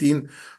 3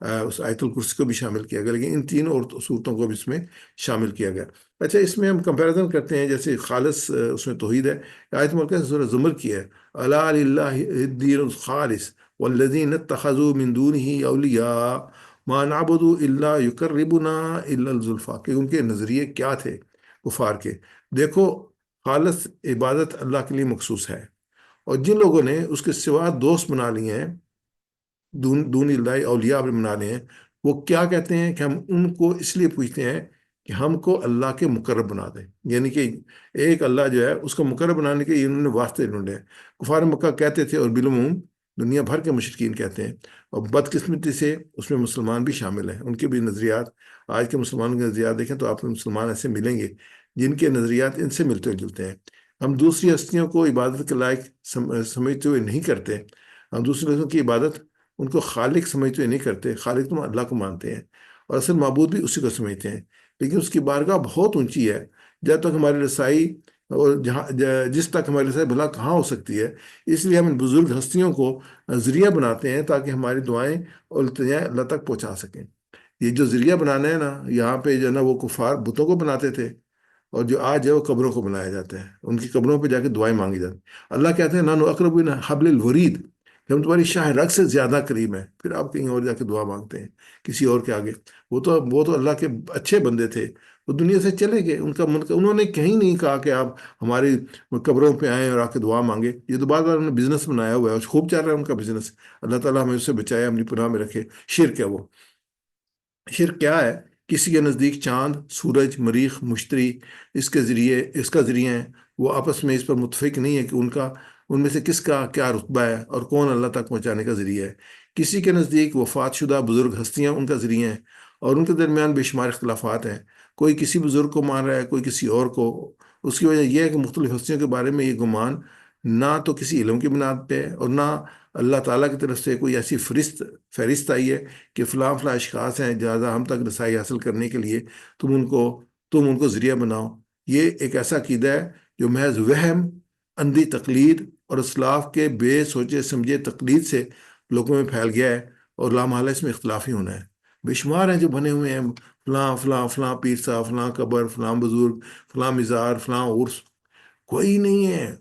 اس آیت الکرسی کو بھی شامل کیا گیا، لیکن ان تین اور صورتوں کو بھی اس میں شامل کیا گیا۔ اچھا، اس میں ہم کمپیریزن کرتے ہیں، جیسے خالص اس میں توحید ہے، آیت مبارکہ سورہ زمر کی ہے، الا للہ الدین الخالص والذین اتخذوا من دونہ اولیاء ما نعبد الا یقربنا الا الزلفیٰ، کہ ان کے نظریے کیا تھے کفار کے۔ دیکھو، خالص عبادت اللہ کے لیے مخصوص ہے، اور جن لوگوں نے اس کے سوا دوست بنا لیے ہیں، دون اللہ اولیاء بھی بنا لیے ہیں، وہ کیا کہتے ہیں کہ ہم ان کو اس لیے پوچھتے ہیں کہ ہم کو اللہ کے مقرب بنا دیں، یعنی کہ ایک اللہ جو ہے اس کو مقرب بنانے کے انہوں نے واسطے ڈھونڈے ہیں۔ کفار مکہ کہتے تھے، اور بالعموم دنیا بھر کے مشرکین کہتے ہیں، اور بدقسمتی سے اس میں مسلمان بھی شامل ہیں، ان کے بھی نظریات، آج کے مسلمانوں کے نظریات دیکھیں تو آپ کو مسلمان ایسے ملیں گے جن کے نظریات ان سے ملتے جلتے ہیں۔ ہم دوسری ہستیوں کو عبادت کے لائق سمجھتے ہوئے نہیں کرتے، ہم دوسری ہستیوں کی عبادت ان کو خالق سمجھتے ہوئے نہیں کرتے، خالق تو اللہ کو مانتے ہیں، اور اصل معبود بھی اسی کو سمجھتے ہیں، لیکن اس کی بارگاہ بہت اونچی ہے، جب تک ہماری رسائی، اور جس تک ہماری رسائی بھلا کہاں ہو سکتی ہے، اس لیے ہم ان بزرگ ہستیوں کو ذریعہ بناتے ہیں تاکہ ہماری دعائیں اور التجائیں اللہ تک پہنچا سکیں۔ یہ جو ذریعہ بنانا ہے نا، یہاں پہ جو ہے نا، وہ کفار بتوں کو بناتے تھے، اور جو آج ہے وہ قبروں کو بنایا جاتا ہے، ان کی قبروں پہ جا کے دعائیں مانگی جاتی ہیں۔ اللہ کہتے ہیں نانو اقرب من حبل الورید، کہ ہم تمہاری شاہ رگ سے زیادہ قریب ہیں، پھر آپ کہیں اور جا کے دعا مانگتے ہیں کسی اور کے آگے۔ وہ تو اللہ کے اچھے بندے تھے، وہ دنیا سے چلے گئے، ان کا انہوں نے کہیں نہیں کہا کہ آپ ہماری قبروں پہ آئیں اور آ کے دعا مانگے۔ یہ تو بار بار انہوں نے بزنس بنایا ہوا ہے، اور خوب چل رہا ہے ان کا بزنس، اللہ تعالیٰ ہمیں اس سے بچائے، اپنی پناہ میں رکھے۔ شرک ہے وہ۔ شرک کیا ہے؟ کسی کے نزدیک چاند، سورج، مریخ، مشتری اس کا ذریعہ ہے، وہ آپس میں اس پر متفق نہیں ہے کہ ان میں سے کس کا کیا رتبہ ہے اور کون اللہ تک پہنچانے کا ذریعہ ہے۔ کسی کے نزدیک وفات شدہ بزرگ ہستیاں ان کا ذریعہ ہیں، اور ان کے درمیان بے شمار اختلافات ہیں، کوئی کسی بزرگ کو مان رہا ہے، کوئی کسی اور کو۔ اس کی وجہ یہ ہے کہ مختلف ہستیوں کے بارے میں یہ گمان نہ تو کسی علم کی بنیاد پہ ہے، اور نہ اللہ تعالیٰ کی طرف سے کوئی ایسی فہرست آئی ہے کہ فلاں فلاں اشخاص ہیں، لہٰذا ہم تک رسائی حاصل کرنے کے لیے تم ان کو ذریعہ بناؤ۔ یہ ایک ایسا عقیدہ ہے جو محض وہم، اندھی تقلید اور اسلاف کے بے سوچے سمجھے تقلید سے لوگوں میں پھیل گیا ہے، اور لامحالہ اس میں اختلاف ہی ہونا ہے۔ بے شمار ہیں جو بنے ہوئے ہیں، فلاں فلاں فلاں پیر صاحب، فلاں قبر، فلاں بزرگ، فلاں مزار، فلاں عرس، کوئی نہیں ہے۔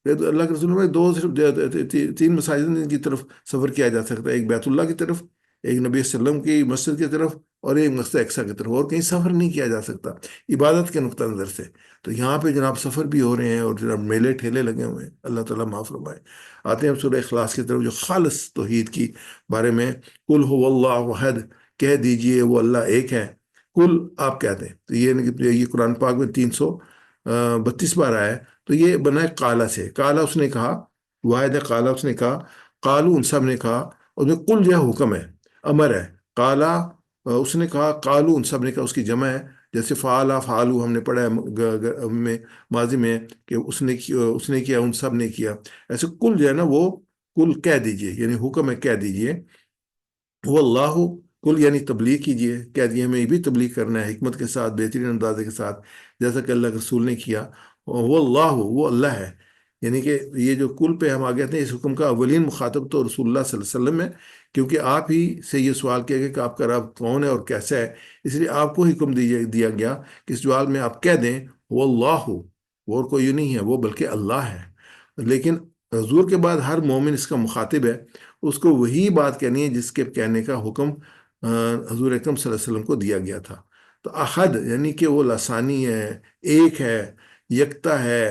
یہ تو اللہ کے رسول میں صرف تین مساجد ہیں جن کی طرف سفر کیا جا سکتا ہے، ایک بیت اللہ کی طرف، ایک نبی صلی اللہ علیہ وسلم کی مسجد کی طرف، اور ایک مسجد اقصیٰ کی طرف، اور کہیں سفر نہیں کیا جا سکتا عبادت کے نقطہ نظر سے۔ تو یہاں پہ جناب سفر بھی ہو رہے ہیں، اور جناب میلے ٹھیلے لگے ہوئے ہیں، اللہ تعالیٰ معاف فرمائے۔ آتے ہیں سورہ اخلاص کی طرف، جو خالص توحید کی بارے میں، قل هو اللہ احد، کہہ دیجئے وہ اللہ ایک ہے۔ کل آپ کہتے ہیں، تو یہ قرآن پاک میں 332 بار آیا ہے، تو یہ بنا ہے کالا سے، کالا اس نے کہا، واحد ہے کالا اس نے کہا، قالو ان سب نے کہا، اور جو کل جو ہے حکم ہے، امر ہے، کالا اس نے کہا، قالو ان سب نے کہا، اس کی جمع ہے، جیسے فعلا فعلو ہم نے پڑھا ہے میں ماضی میں، کہ اس نے کیا، ان سب نے کیا، ایسے کل جو ہے نا، وہ کل کہہ دیجئے، یعنی حکم ہے کہہ دیجئے، وہ اللہ، کل یعنی تبلیغ کیجئے، کہہ دیے ہمیں یہ بھی تبلیغ کرنا ہے حکمت کے ساتھ، بہترین اندازے کے ساتھ، جیسا کہ اللہ کے رسول نے کیا۔ وہ اللہ، وہ اللہ ہے، یعنی کہ یہ جو کل پہ ہم آگے آتے ہیں، اس حکم کا اولین مخاطب تو رسول اللہ صلی اللہ علیہ وسلم ہے، کیونکہ آپ ہی سے یہ سوال کیا گیا کہ آپ کا رب کون ہے اور کیسا ہے، اس لیے آپ کو حکم دیا گیا کہ اس جواب میں آپ کہہ دیں وہ اللہ، وہ اور کوئی نہیں ہے، وہ بلکہ اللہ ہے۔ لیکن حضور کے بعد ہر مومن اس کا مخاطب ہے، اس کو وہی بات کہنی ہے جس کے کہنے کا حکم حضور اکرم صلی اللہ علیہ وسلم کو دیا گیا تھا۔ تو احد یعنی کہ وہ لسانی ہے، ایک ہے، یکتا ہے،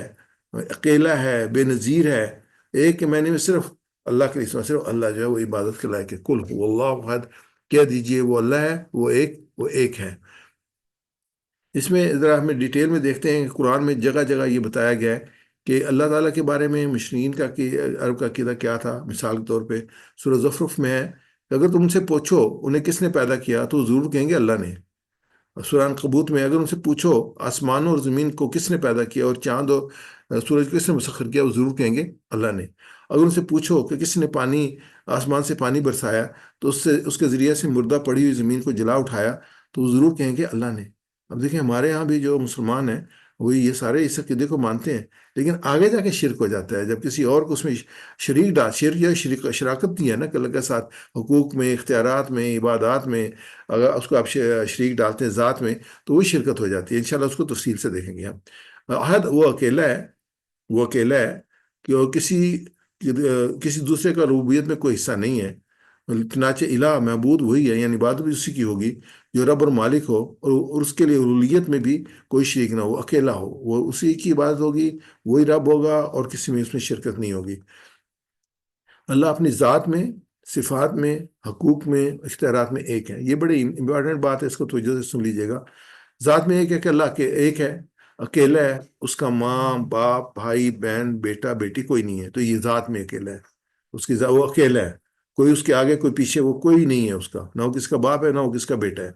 اکیلا ہے، بے نظیر ہے، ایک کے معنی میں صرف اللہ کے اسم، صرف اللہ جو ہے وہ عبادت کے لائق ہے۔ کل هو اللہ احد، کہہ دیجئے وہ اللہ ہے، وہ ایک ہے۔ اس میں ذرا ہمیں ڈیٹیل میں دیکھتے ہیں کہ قرآن میں جگہ جگہ یہ بتایا گیا ہے کہ اللہ تعالیٰ کے بارے میں مشرکین کا کہ عرب کا عقیدہ کیا تھا۔ مثال کے طور پہ سورہ زخرف میں ہے کہ اگر تم ان سے پوچھو انہیں کس نے پیدا کیا، تو وہ ضرور کہیں گے اللہ نے۔ سورہ عنکبوت میں اگر ان سے پوچھو آسمانوں اور زمین کو کس نے پیدا کیا، اور چاند اور سورج کو کس نے مسخر کیا، وہ ضرور کہیں گے اللہ نے۔ اگر ان سے پوچھو کہ کس نے آسمان سے پانی برسایا، تو اس کے ذریعے سے مردہ پڑی ہوئی زمین کو جلا اٹھایا، تو وہ ضرور کہیں گے اللہ نے۔ اب دیکھیں ہمارے ہاں بھی جو مسلمان ہیں، وہی یہ سارے اس عقیدے کو مانتے ہیں، لیکن آگے جا کے شرک ہو جاتا ہے جب کسی اور کو اس میں شریک شرک یا شراکت نہیں ہے نا کہ اللہ کے ساتھ حقوق میں، اختیارات میں، عبادات میں، اگر اس کو آپ شریک ڈالتے ہیں ذات میں، تو وہ شرکت ہو جاتی ہے. انشاءاللہ اس کو تفصیل سے دیکھیں گے ہم. احد وہ اکیلا ہے، وہ اکیلا ہے کہ وہ کسی دوسرے کا ربوبیت میں کوئی حصہ نہیں ہے. چنانچہ الہ معبود وہی ہے، یعنی عبادت بھی اسی کی ہوگی جو رب اور مالک ہو، اور اس کے لیے الوہیت میں بھی کوئی شریک نہ ہو، اکیلا ہو، وہ اسی کی عبادت ہوگی، وہی رب ہوگا اور کسی میں اس میں شرکت نہیں ہوگی. اللہ اپنی ذات میں، صفات میں، حقوق میں، اختیارات میں ایک ہے. یہ بڑی امپورٹنٹ بات ہے، اس کو توجہ سے سن لیجیے گا. ذات میں ایک ہے کہ اللہ کے ایک ہے، اکیلا ہے، اس کا ماں باپ بھائی بہن بیٹا بیٹی کوئی نہیں ہے. تو یہ ذات میں اکیلا ہے، اس کی وہ اکیلا ہے، کوئی اس کے آگے کوئی پیچھے وہ کوئی نہیں ہے اس کا، نہ وہ کس کا باپ ہے نہ وہ کس کا بیٹا ہے.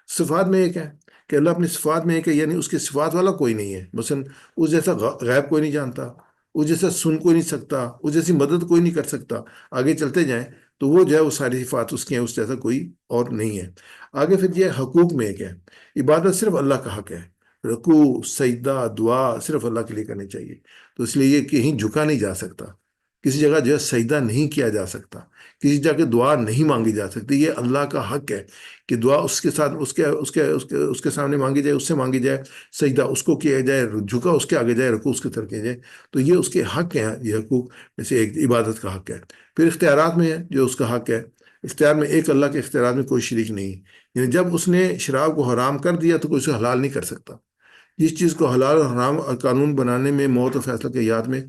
صفات میں ایک ہے کہ اللہ اپنی صفات میں ایک ہے، یعنی اس کی صفات والا کوئی نہیں ہے. مثلا اس جیسا غیب کوئی نہیں جانتا، اس جیسا سن کوئی نہیں سکتا، اس جیسی مدد کوئی نہیں کر سکتا. آگے چلتے جائیں تو وہ جو ہے وہ ساری صفات اس کی ہیں، اس جیسا کوئی اور نہیں ہے. آگے پھر یہ حقوق میں ایک ہے. عبادت صرف اللہ کا حق ہے، رکوع سجدہ دعا صرف اللہ کے لیے کرنی چاہیے. تو اس لیے یہ کہیں جھکا نہیں جا سکتا، کسی جگہ جو ہے سجدہ نہیں کیا جا سکتا، کسی جگہ دعا نہیں مانگی جا سکتی. یہ اللہ کا حق ہے کہ دعا اس کے ساتھ اس کے سامنے مانگی جائے، اس سے مانگی جائے، سجدہ اس کو کیا جائے، جھکا اس کے آگے جائے، رکوع اس کی طرف کیا جائے. تو یہ اس کے حق ہیں، یہ حقوق میں سے ایک عبادت کا حق ہے. پھر اختیارات میں ہے جو اس کا حق ہے. اختیار میں ایک اللہ کے اختیارات میں کوئی شریک نہیں. یعنی جب اس نے شراب کو حرام کر دیا تو کوئی اسے حلال نہیں کر سکتا. جس چیز کو حلال اور حرام اور قانون بنانے میں، موت اور فیصلہ کے یاد میں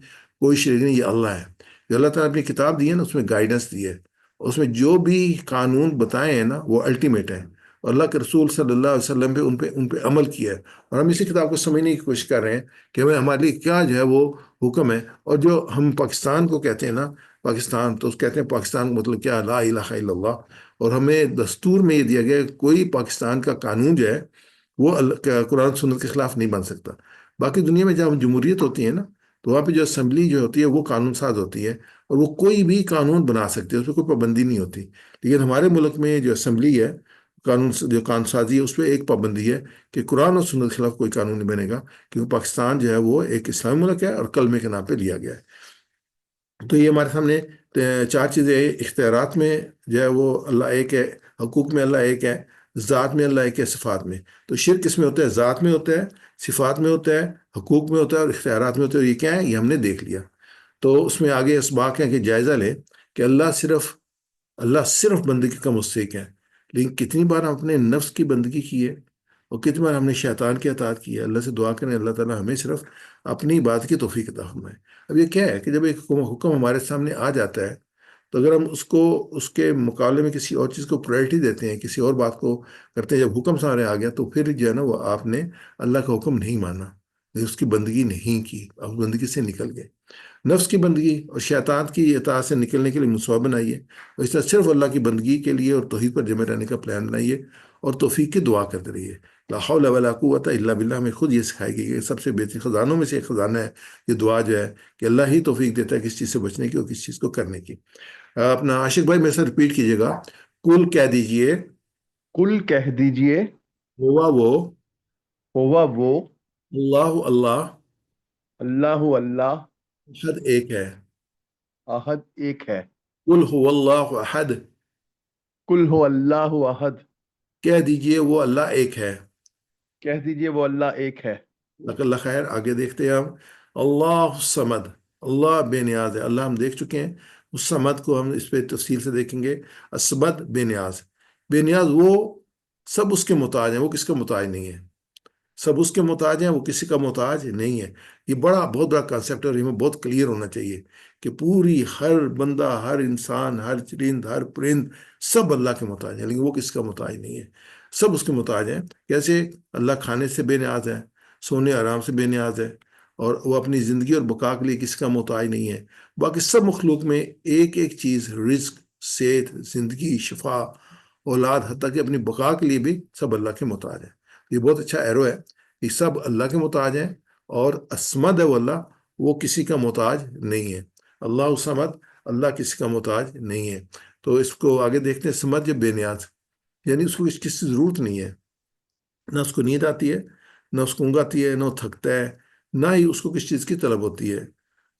کوئی شریک نہیں. یہ اللہ ہے. جو اللہ تعالیٰ نے اپنی کتاب دی ہے نا، اس میں گائیڈنس دی ہے، اس میں جو بھی قانون بتائے ہیں نا وہ الٹیمیٹ ہے. اور اللہ کے رسول صلی اللہ علیہ وسلم ان پہ عمل کیا ہے. اور ہم اسی کتاب کو سمجھنے کی کوشش کر رہے ہیں کہ ہمیں ہمارے لیے کیا جو ہے وہ حکم ہے. اور جو ہم پاکستان کو کہتے ہیں نا، پاکستان تو کہتے ہیں پاکستان کا مطلب کیا، لا الہ الا اللہ. اور ہمیں دستور میں یہ دیا گیا کہ کوئی پاکستان کا قانون جو ہے وہ قرآن سنت کے خلاف نہیں بن سکتا. باقی دنیا میں جب جمہوریت ہوتی ہے نا، تو وہاں پہ جو اسمبلی جو ہوتی ہے وہ قانون ساز ہوتی ہے، اور وہ کوئی بھی قانون بنا سکتے ہیں، اس پہ کوئی پابندی نہیں ہوتی. لیکن ہمارے ملک میں جو اسمبلی ہے، جو قانون سازی ہے، اس پہ ایک پابندی ہے کہ قرآن اور سنت کے خلاف کوئی قانون نہیں بنے گا، کیونکہ پاکستان جو ہے وہ ایک اسلامی ملک ہے اور کلمے کے نام پہ لیا گیا ہے. تو یہ ہمارے سامنے چار چیزیں. اختیارات میں جو ہے وہ اللہ ایک ہے، حقوق میں اللہ ایک ہے، ذات میں اللہ ایک ہے، صفات میں. تو شرک کس میں ہوتا ہے؟ ذات میں ہوتا ہے، صفات میں ہوتا ہے، حقوق میں ہوتا ہے، اور اختیارات میں ہوتا ہے. اور یہ کیا ہے؟ یہ ہم نے دیکھ لیا. تو اس میں آگے اسباق ہیں کہ جائزہ لیں کہ اللہ صرف بندگی کا مستحق ہے. لیکن کتنی بار ہم اپنے نفس کی بندگی کی ہے، اور کتنی بار ہم نے شیطان کی اطاعت کی ہے. اللہ سے دعا کریں اللہ تعالیٰ ہمیں صرف اپنی بات کی توفیق عطا فرمائے. اب یہ کیا ہے کہ جب ایک حکم ہمارے سامنے آ جاتا ہے، تو اگر ہم اس کے مقابلے میں کسی اور چیز کو پرائرٹی دیتے ہیں، کسی اور بات کو کرتے ہیں، جب حکم سامنے آ گیا تو پھر جو ہے نا وہ آپ نے اللہ کا حکم نہیں مانا، اس کی بندگی نہیں کی، آپ بندگی سے نکل گئے. نفس کی بندگی اور شیطان کی اطاعت سے نکلنے کے لیے منصوبہ بنائیے، اور اس طرح صرف اللہ کی بندگی کے لیے اور توحید پر جمع رہنے کا پلان بنائیے، اور توفیق کی دعا کرتے رہیے. لا حول ولا قوت الا باللہ میں خود یہ سکھائے گی کہ سب سے بہترین خزانوں میں سے ایک خزانہ ہے یہ دعا جو ہے، کہ اللہ ہی توفیق دیتا ہے کس چیز سے بچنے کی اور کس چیز کو کرنے کی. اپنا عاشق بھائی میرے سے ریپیٹ کیجیے گا. کل کہہ دیجیے، کل کہہ دیجئے، ہوا وہ، ہوا وہ، اللہ اللہ، اللہ اللہ، احد ایک ہے. احد ایک ہے. قل هو اللہ احد، کل ہو اللہ احد، کہہ دیجیے وہ اللہ ایک ہے. کہہ دیجئے وہ اللہ ایک ہے. جزاک اللہ خیر. آگے دیکھتے ہیں ہم. اللہ الصمد، اللہ بے نیاز ہے. اللہ ہم دیکھ چکے ہیں، اس صمد کو ہم اس پہ تفصیل سے دیکھیں گے. الصمد بے نیاز. بے نیاز وہ سب اس کے محتاج ہیں، وہ کس کا محتاج نہیں ہے. سب اس کے محتاج ہیں، وہ کسی کا محتاج نہیں ہے. یہ بہت بڑا کانسیپٹ ہے، اور ہمیں بہت کلیئر ہونا چاہیے کہ پوری ہر بندہ، ہر انسان، ہر چرند، ہر پرند سب اللہ کے محتاج ہیں، لیکن وہ کس کا محتاج نہیں ہے. سب اس کے محتاج ہیں. کیسے؟ اللہ کھانے سے بے نیاز ہے، سونے آرام سے بے نیاز ہے، اور وہ اپنی زندگی اور بقا کے لیے کس کا محتاج نہیں ہے. باقی سب مخلوق میں ایک ایک چیز، رزق، صحت، زندگی، شفا، اولاد، حتیٰ کہ اپنی بقا کے لیے بھی سب اللہ کے محتاج ہیں. یہ بہت اچھا ایرو ہے کہ سب اللہ کے محتاج ہیں، اور الصمد ہے وہ اللہ، وہ کسی کا محتاج نہیں ہے. اللہ الصمد، اللہ کسی کا محتاج نہیں ہے. تو اس کو آگے دیکھتے ہیں. سمد جو بے نیاز، یعنی اس کو کسی ضرورت نہیں ہے، نہ اس کو نیند آتی ہے، نہ اس کو اونگ آتی ہے، نہ وہ تھکتا ہے، نہ ہی اس کو کس چیز کی طلب ہوتی ہے۔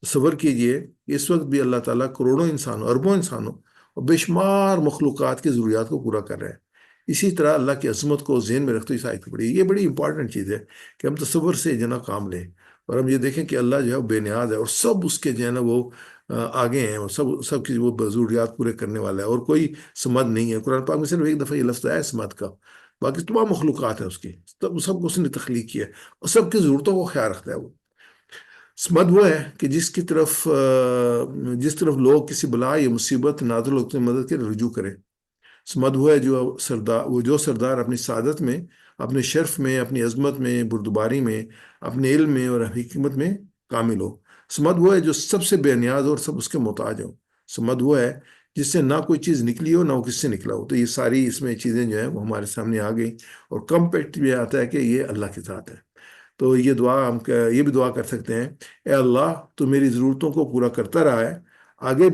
تصور کیجئے اس وقت بھی اللہ تعالیٰ کروڑوں انسانوں، اربوں انسانوں اور بے شمار مخلوقات کی ضروریات کو پورا کر رہے ہیں۔ اسی طرح اللہ کی عظمت کو ذہن میں رکھتے ہوئے اس آیت کو پڑھی۔ یہ بڑی امپورٹنٹ چیز ہے کہ ہم تصور سے جو ہے نا کام لیں، اور ہم یہ دیکھیں کہ اللہ جو ہے وہ بے نیاز ہے، اور سب اس کے جو ہے نا وہ آگے ہیں، اور سب کی وہ ضروریات پورے کرنے والا ہے، اور کوئی سمد نہیں ہے۔ قرآن پاک میں صرف ایک دفعہ یہ لفظ آیا ہے سمد کا، باقی تمام مخلوقات ہیں اس کی، سب کو اس نے تخلیق کیا ہے، اور سب کی ضرورتوں کو خیال رکھتا ہے وہ۔ سمد وہ ہے کہ جس طرف لوگ کسی بلا یا مصیبت نازل ہوتے ہیں مدد کے لیے رجوع کریں۔ سمد وہ ہے جو سردار اپنی سعادت میں، اپنے شرف میں، اپنی عظمت میں، بردباری میں، اپنے علم میں اور حکمت میں کامل ہو۔ سمد وہ ہے جو سب سے بے نیاز اور سب اس کے محتاج ہو۔ سمد وہ ہے جس سے نہ کوئی چیز نکلی ہو، نہ وہ کس سے نکلا ہو۔ تو یہ ساری اس میں چیزیں جو ہیں وہ ہمارے سامنے آ گئی، اور کمپیکٹ بھی آتا ہے کہ یہ اللہ کے ساتھ ہے۔ تو یہ دعا یہ بھی دعا کر سکتے ہیں، اے اللہ تو میری ضرورتوں کو پورا کرتا رہا ہے، آگے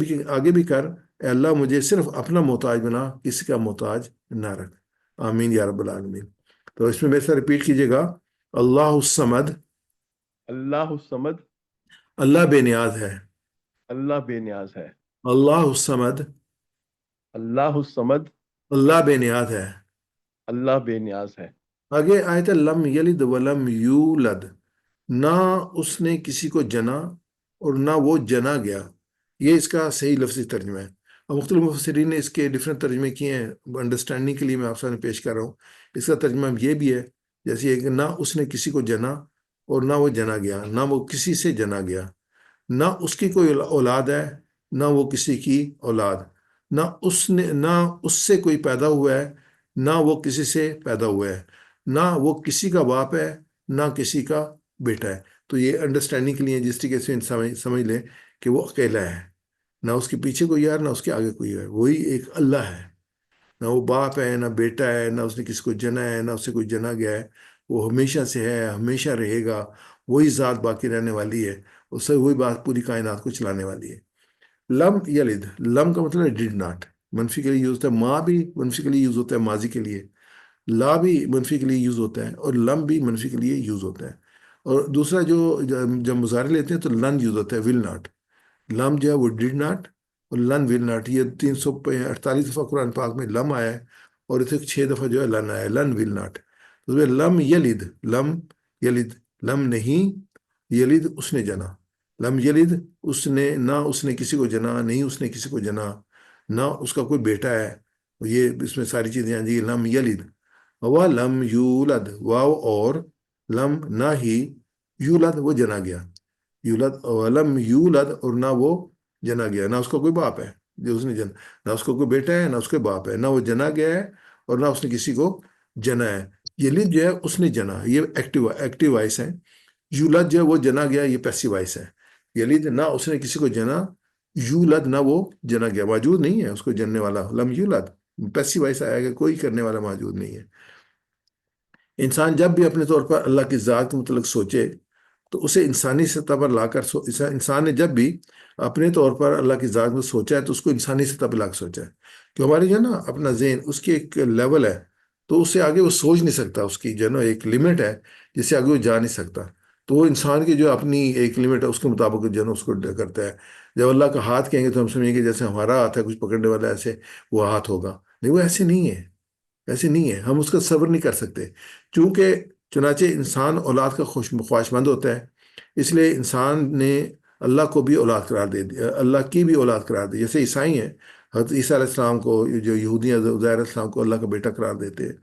بھی کر۔ اے اللہ مجھے صرف اپنا محتاج بنا، کسی کا محتاج نہ رکھ۔ آمین یا رب العالمین۔ تو اس میں میرے سے ریپیٹ کیجیے گا، اللہ الصمد، اللہ الصمد، اللہ بے نیاز ہے، اللہ بے نیاز ہے، اللہ الصمد، اللہ الصمد، اللہ بے نیاز ہے۔ اللہ بے نیاز ہے۔ آگے آیت ہے لم یلد ولم یولد، نہ اس نے کسی کو جنا اور نہ وہ جنا گیا۔ یہ اس کا صحیح لفظی ترجمہ ہے، اور مختلف مفسرین نے اس کے ڈفرینٹ ترجمے کیے ہیں، انڈرسٹینڈنگ کے لیے میں آپ سامنے پیش کر رہا ہوں۔ اس کا ترجمہ یہ بھی ہے جیسے کہ نہ اس نے کسی کو جنا اور نہ وہ جنا گیا، نہ وہ کسی سے جنا گیا، نہ اس کی کوئی اولاد ہے، نہ وہ کسی کی اولاد، نہ اس سے کوئی پیدا ہوا ہے، نہ وہ کسی سے پیدا ہوا ہے، نہ وہ کسی کا باپ ہے، نہ کسی کا بیٹا ہے۔ تو یہ انڈرسٹینڈنگ کے لیے جس طریقے سے سمجھ لیں کہ وہ اکیلا ہے، نہ اس کے پیچھے کوئی ہے نہ اس کے آگے کوئی ہے، وہی ایک اللہ ہے۔ نہ وہ باپ ہے، نہ بیٹا ہے، نہ اس نے کسی کو جنا ہے، نہ اس سے کوئی جنا گیا ہے۔ وہ ہمیشہ سے ہے، ہمیشہ رہے گا، وہی ذات باقی رہنے والی ہے، اس سے وہی بات پوری کائنات کو چلانے والی ہے۔ لم یلد، لم کا مطلب ہے ڈیڈ ناٹ، منفی کے لیے یوز ہوتا ہے، ماں بھی منفی کے لیے یوز ہوتا ہے ماضی کے لیے، لا بھی منفی کے لیے یوز ہوتا ہے، اور لم بھی منفی کے لیے یوز ہوتا ہے۔ اور دوسرا جب مظاہرے لیتے ہیں تو لن یوز ہوتا ہے، ول ناٹ۔ لم جو ہے وہ ڈیڈ ناٹ، اور لن ول ناٹ، یہ 348 دفعہ قرآن پاک میں لم آیا ہے، اور اسے 6 دفعہ جو ہے لن آیا ہے، لن ول ناٹ۔ تو لم یلد، لم یلد، لم نہیں، یلد اس نے جنا، لم یلد اس نے کسی کو جنا، نہیں اس نے کسی کو جنا، نہ اس کا کوئی بیٹا ہے۔ یہ اس میں ساری چیزیں آ جی، لم یلد و لم یولد، واو اور لم، نہ ہی یولد وہ جنا گیا، یولد ولم یولد، اور نہ وہ جنا گیا، نہ اس کا کوئی باپ ہے جو اس نے جنا، نہ اس کا کوئی بیٹا ہے، نہ اس کے باپ ہے، نہ وہ جنا گیا ہے، اور نہ اس نے کسی کو جنا ہے۔ یلد جو ہے اس نے جنا، یہ ایکٹیو وائس ہے۔ یولد جو ہے وہ جنا گیا، یہ پیسیو وائس ہے۔ یلد نہ اس نے کسی کو جنا، یولد نہ وہ جنا گیا، موجود نہیں ہے اس کو جننے والا، لم یولد پیسیو وائس آیا کہ کوئی کرنے والا موجود نہیں ہے۔ انسان جب بھی اپنے طور پر اللہ کی ذات کے متعلق سوچے تو اسے انسانی سطح پر لا کر انسان نے جب بھی اپنے طور پر اللہ کی ذات میں سوچا ہے تو اس کو انسانی سطح پہ لا کے سوچا ہے، کہ ہماری جو ہے نا اپنا ذہن اس کی ایک لیول ہے، تو اس سے آگے وہ سوچ نہیں سکتا، اس کی جو ہے نا ایک لمٹ ہے جس سے آگے وہ جا نہیں سکتا۔ تو وہ انسان کی جو اپنی ایک لمٹ ہے اس کے مطابق جو ہے نا اس کو کرتا ہے۔ جب اللہ کا ہاتھ کہیں گے تو ہم سمجھیں گے جیسے ہمارا ہاتھ ہے کچھ پکڑنے والا، ایسے وہ ہاتھ ہوگا، نہیں، وہ ایسے نہیں ہے، ایسے نہیں ہے، ہم اس کا صبر نہیں کر سکتے۔ چونکہ چنانچہ انسان اولاد کا خواہشمند ہوتا ہے، اس لیے انسان نے اللہ کو بھی اولاد قرار دے دیا، اللہ کی بھی اولاد قرار دی، جیسے عیسائی ہیں، حضرت عیسیٰ علیہ السلام کو، جو یہودی ہیں عزیر علیہ السلام کو اللہ کا بیٹا قرار دیتے ہیں۔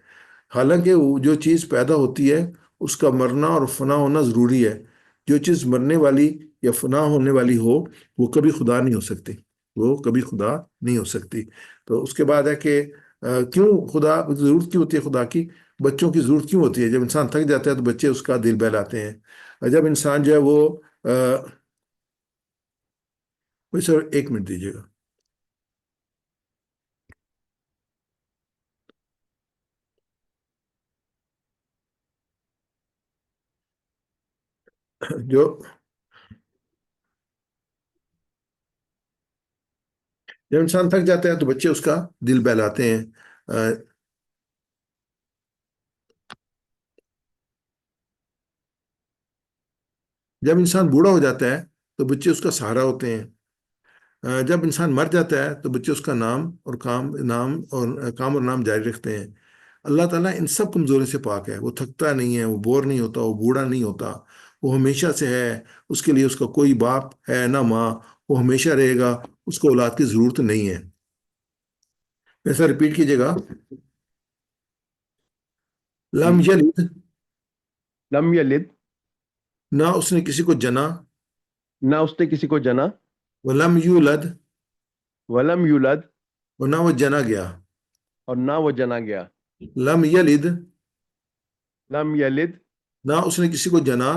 حالانکہ وہ جو چیز پیدا ہوتی ہے اس کا مرنا اور فنا ہونا ضروری ہے۔ جو چیز مرنے والی یا فنا ہونے والی ہو وہ کبھی خدا نہیں ہو سکتی، وہ کبھی خدا نہیں ہو سکتی۔ تو اس کے بعد ہے کہ کیوں خدا ضرورت کیوں ہوتی ہے خدا کی؟ بچوں کی ضرورت کیوں ہوتی ہے؟ جب انسان تھک جاتا ہے تو بچے اس کا دل بہلاتے ہیں، اور جب انسان جو ہے وہ سر 1 منٹ دیجیے گا۔ جو جب انسان تھک جاتا ہے تو بچے اس کا دل بہلاتے ہیں۔ جب انسان بوڑھا ہو جاتا ہے تو بچے اس کا سہارا ہوتے ہیں. جب انسان مر جاتا ہے تو بچے اس کا کام اور نام جاری رکھتے ہیں. اللہ تعالیٰ ان سب کمزوری سے پاک ہے. وہ تھکتا نہیں ہے، وہ بور نہیں ہوتا، وہ بوڑھا نہیں ہوتا. وہ ہمیشہ سے ہے. اس کے لیے اس کا کوئی باپ ہے نہ ماں. وہ ہمیشہ رہے گا. اس کو اولاد کی ضرورت نہیں ہے. ایسا ریپیٹ کیجیے گا. لم جی. یلد، لم یلد، نہ اس نے کسی کو جنا. نہ اس نے کسی کو جنا. ولم یولد، ولم یولد، اور نہ وہ جنا گیا. اور نہ وہ جنا گیا. لم یلد، لم یلد، نہ اس نے کسی کو جنا.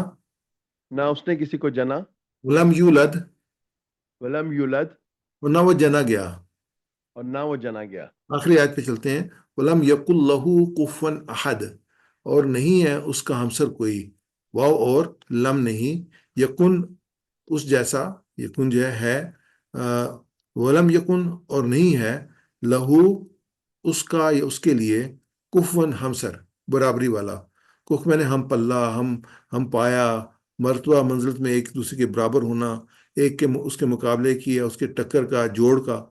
نہ اس نے کسی کو جنا. ولم یولد، ولم یولد، اور نہ وہ جنا گیا. اور نہ وہ جنا گیا. آخری آیت پہ چلتے ہیں. ولم یکن لہو کفوا احد، اور نہیں ہے اس کا ہمسر کوئی. واو اور لم نہیں، یکن اس جیسا. یکن جو ہے ولم یکن اور نہیں ہے لہو اس کا یا اس کے لیے کفون ہمسر برابری والا. کف میں نے ہم پلہ، ہم پایا، مرتبہ منزلت میں ایک دوسرے کے برابر ہونا، ایک کے اس کے مقابلے کی یا اس کے ٹکر کا جوڑ کا.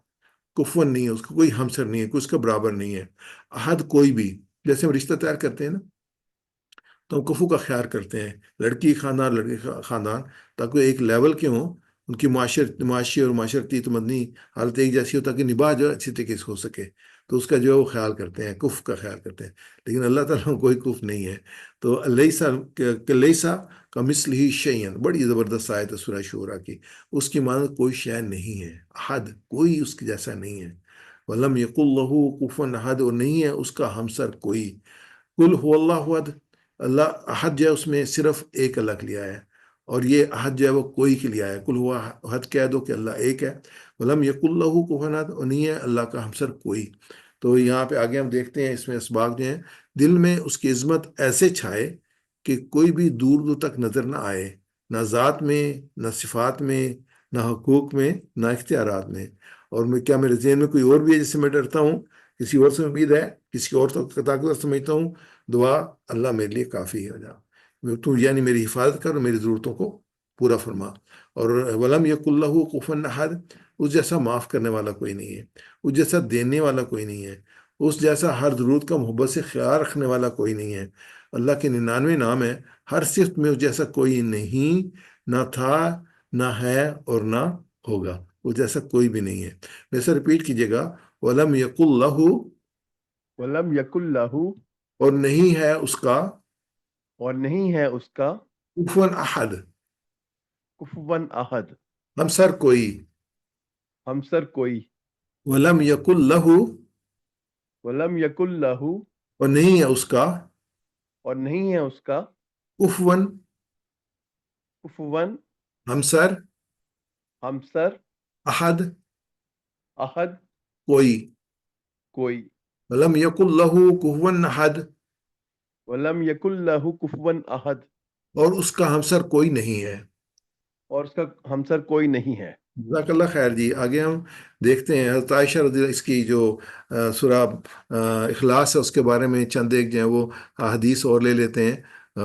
کفون نہیں ہے، اس کا کوئی ہمسر نہیں ہے، کوئی اس کا برابر نہیں ہے. احد کوئی بھی. جیسے ہم رشتہ تیار کرتے ہیں نا، تو ہم کفو کا خیال کرتے ہیں. لڑکی خاندان لڑکے خاندان، تاکہ ایک لیول کے ہوں. ان کی معاشی اور معاشرتی تو مدنی حالت ایک جیسی ہو، تاکہ نباہ جو ہے اچھی طریقے سے ہو سکے. تو اس کا جو ہے وہ خیال کرتے ہیں، کف کا خیال کرتے ہیں. لیکن اللہ تعالیٰ کو کوئی کف نہیں ہے. تو لیسا کا مثل ہی شیئن، بڑی زبردست آیت ہے سورہ شورا کی. اس کی مانند کوئی شے نہیں ہے. احد کوئی اس کے جیسا نہیں ہے. ولم یقل لہ کفوا احد، اور نہیں ہے اس کا ہمسر کوئی. قل هو اللہ احد، اللہ احد جو ہے اس میں صرف ایک الگ لیا ہے، اور یہ احد جو ہے وہ کوئی کے لیے ہے. قل هو احد کہہ دو کہ اللہ ایک ہے. ولم یقل لہ کفوا احد، اور نہیں ہے اللہ کا ہمسر کوئی. تو یہاں پہ آگے ہم دیکھتے ہیں اس میں اسباق جو ہیں، دل میں اس کی عظمت ایسے چھائے کہ کوئی بھی دور دور تک نظر نہ آئے، نہ ذات میں، نہ صفات میں، نہ حقوق میں، نہ اختیارات میں. اور کیا میرے ذہن میں کوئی اور بھی ہے جس سے میں ڈرتا ہوں؟ کسی اور سے امید ہے؟ کسی اور طاقتور سمجھتا ہوں؟ دعا اللہ میرے لیے کافی ہو جا. تو یعنی میری حفاظت کر اور میری ضرورتوں کو پورا فرما. اور ولم یکن لہ کفوا احد، اس جیسا معاف کرنے والا کوئی نہیں ہے، اس جیسا دینے والا کوئی نہیں ہے، اس جیسا ہر ضرورت کا محبت سے خیال رکھنے والا کوئی نہیں ہے. اللہ کے 99 نام ہے، ہر صفت میں اس جیسا کوئی نہیں، نہ تھا، نہ ہے، اور نہ ہوگا. اس جیسا کوئی بھی نہیں ہے. میں سے ریپیٹ کیجیے گا. وَلَمْ يَقُلْ لَهُ، ولم یکن لہو، اور نہیں ہے اس کا اور نہیں ہے اس کا کفواً احد، کفوا احد، ہمسر کوئی. ہمسر کوئی. وَلَمْ يَقُلْ لَهُ، ولم یکن لہو، اور نہیں ہے اس کا اور نہیں ہے اس کا کفواً کفوا ہمسر ہمسر احد احد، کوئی. کوئی. وَلَمْ يَقُلْ لَهُ كُفُوًا أَحَدٌ، ولم یکن لہو کفوا احد، اور اس کا ہمسر کوئی نہیں ہے. اور اس کا ہمسر کوئی نہیں ہے. جزاک اللہ خیر جی. آگے ہم دیکھتے ہیں حضرت عائشہ رضی اللہ، اس کی جو سورہ اخلاص ہے اس کے بارے میں چند ایک جو ہے وہ حدیث اور لے لیتے ہیں.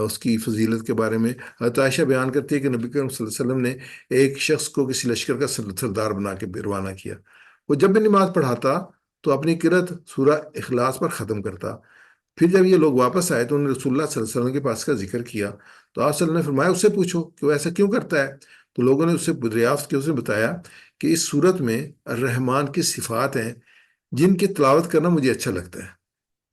اس کی فضیلت کے بارے میں حضرت عائشہ بیان کرتی ہے کہ نبی کریم صلی اللہ علیہ وسلم نے ایک شخص کو کسی لشکر کا سردار بنا کے روانہ کیا. وہ جب بھی نماز پڑھاتا تو اپنی قرأت سورہ اخلاص پر ختم کرتا. پھر جب یہ لوگ واپس آئے تو انہوں نے رسول اللہ صلی اللہ علیہ وسلم کے پاس کا ذکر کیا. تو آپ صلی اللہ علیہ وسلم نے فرمایا اس سے پوچھو کہ وہ ایسا کیوں کرتا ہے. تو لوگوں نے اس سے دریافت کی. اس نے بتایا کہ اس صورت میں الرحمن کی صفات ہیں جن کی تلاوت کرنا مجھے اچھا لگتا ہے،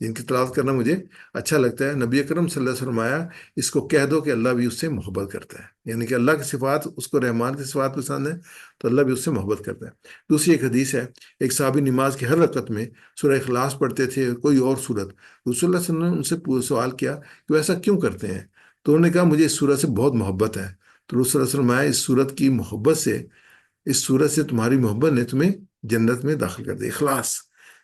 جن کی تلاوت کرنا مجھے اچھا لگتا ہے. نبی اکرم صلی اللہ علیہ وسلم فرمایا اس کو کہہ دو کہ اللہ بھی اس سے محبت کرتا ہے. یعنی کہ اللہ کی صفات، اس کو رحمان کی صفات پسند ہے تو اللہ بھی اس سے محبت کرتا ہے. دوسری ایک حدیث ہے، ایک صحابی نماز کی ہر رکعت میں سورہ اخلاص پڑھتے تھے، کوئی اور صورت. رسول اللہ صلی اللہ علیہ وسلم نے ان سے سوال کیا کہ وہ ایسا کیوں کرتے ہیں. تو انہوں نے کہا مجھے اس صورت سے بہت محبت ہے. تو رسول اللہ صلی اللہ علیہ وسلم آیا، اس صورت کی محبت سے، اس صورت سے تمہاری محبت نے تمہیں جنت میں داخل کر دیا. اخلاص،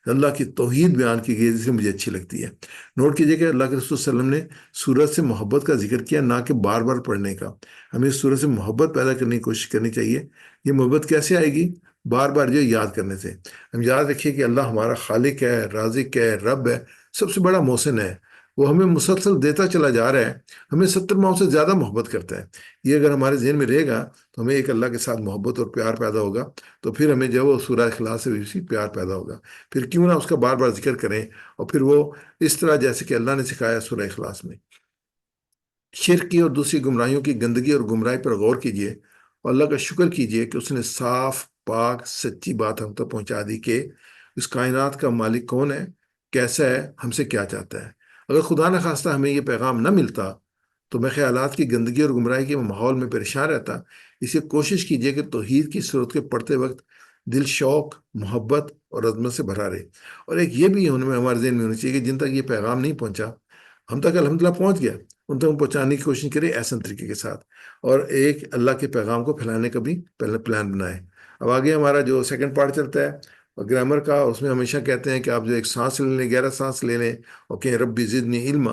اللہ کی توحید بیان کی گئی جسے مجھے اچھی لگتی ہے. نوٹ کیجئے کہ اللہ کے رسول صلی اللہ علیہ وسلم نے سورت سے محبت کا ذکر کیا، نہ کہ بار بار پڑھنے کا. ہمیں اس سورت سے محبت پیدا کرنے کی کوشش کرنی چاہیے. یہ محبت کیسے آئے گی؟ بار بار جو یاد کرنے سے. ہم یاد رکھیے کہ اللہ ہمارا خالق ہے، رازق ہے، رب ہے، سب سے بڑا محسن ہے. وہ ہمیں مسلسل دیتا چلا جا رہا ہے، ہمیں 70 ماؤں سے زیادہ محبت کرتا ہے۔ یہ اگر ہمارے ذہن میں رہے گا تو ہمیں ایک اللہ کے ساتھ محبت اور پیار پیدا ہوگا، تو پھر ہمیں جو ہے وہ سورہ اخلاص سے بھی اسی پیار پیدا ہوگا، پھر کیوں نہ اس کا بار بار ذکر کریں، اور پھر وہ اس طرح جیسے کہ اللہ نے سکھایا سورہ اخلاص میں۔ شرک کی اور دوسری گمراہیوں کی گندگی اور گمراہی پر غور کیجئے، اور اللہ کا شکر کیجئے کہ اس نے صاف پاک سچی بات ہم تک پہنچا دی کہ اس کائنات کا مالک کون ہے، کیسا ہے، ہم سے کیا چاہتا ہے۔ اگر خدا نہ خواستہ ہمیں یہ پیغام نہ ملتا تو میں خیالات کی گندگی اور گمراہی کے ماحول میں پریشان رہتا۔ اس لیے کوشش کیجئے کہ توحید کی صورت کے پڑھتے وقت دل شوق، محبت اور عظمت سے بھرا رہے۔ اور ایک یہ بھی ہمارے ذہن میں ہونی چاہیے کہ جن تک یہ پیغام نہیں پہنچا، ہم تک الحمدللہ پہنچ گیا، ان تک ہم پہنچانے کی کوشش کریں احسن طریقے کے ساتھ، اور ایک اللہ کے پیغام کو پھیلانے کا بھی پہلے پلان بنائیں۔ اب آگے ہمارا جو سیکنڈ پارٹ چلتا ہے گرامر کا، اس میں ہمیشہ کہتے ہیں کہ آپ جو ایک سانس لے لیں، گہرا سانس لے لیں اور کہیں ربی زدنی علما،